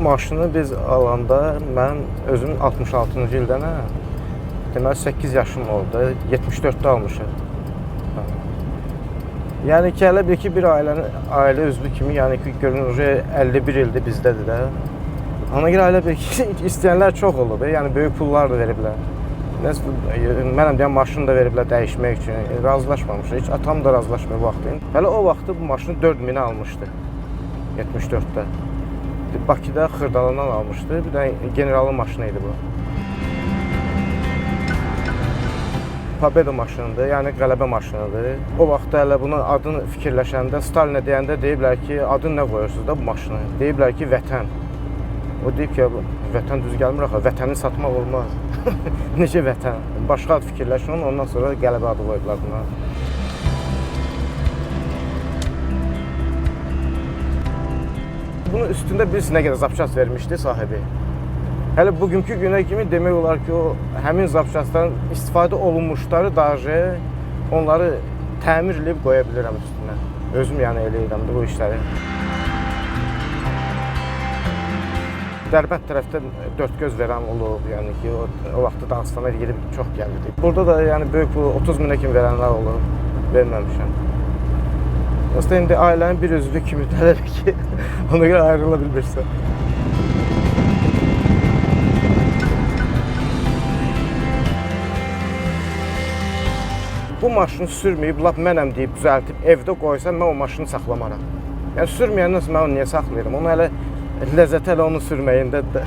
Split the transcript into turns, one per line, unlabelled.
maşını biz alanda mən özüm 66-cı ildən deməli 8 yaşım oldu. 74-də almışam. Yəni ki, elə bir ki, bir ailə üzvü kimi, yəni ki, görünür 51 ildir bizdədir də. Ona görə elə bir ki, istəyənlər çox olub, yəni böyük pullar da veriblər. Mənəm deyən maşını da veriblər dəyişmək üçün, razılaşmamışıq. Heç atam da razılaşmıyor vaxtın. Hələ o vaxtı bu maşını 4000-ə almışdı, 74-də. Bakıda Xırdalandan almışdı, bir də generalın maşını idi bu. Pabedo maşınıdır, yəni qələbə maşınıdır. O vaxtda hələ bunun adını fikirləşəndə, Stalinə deyəndə deyiblər ki, adını nə qoyursunuz da bu maşını? Deyiblər ki, vətən. O deyib ki, vətən düz gəlmir axı, vətəni satmaq olmaz. Necə vətən? Başqa ad fikirləşin, ondan sonra qələbə adı qoyublar buna. Bunun üstündə biz nə qədər zapças vermişdi sahibi. Hələ bugünkü günə kimi demək olar ki, o həmin zapçasların istifadə olunmuşları dahi onları təmir edib qoya bilirəm üstünə. Özüm yəni eləyirəm bu işləri. Dərbənd tərəfdə dörd göz verən olub, yəni ki, o vaxtda Dağıstana gedib çox gəlirdi. Burada da yəni böyük 30 minə kimi verənlər olub, verməmişəm. Aslında indi ailənin bir üzvü kimi tələb ki, ona görə ayrıla bilmirsə. Bu maşını sürməyib, lap mənəm deyib, düzəltib, evdə qoysam, mən o maşını saxlamaram. Yəni, sürməyəndən sonra mən onu niyə saxlayıram? Onu hələ ləzzət hələ onu sürməyindədir də.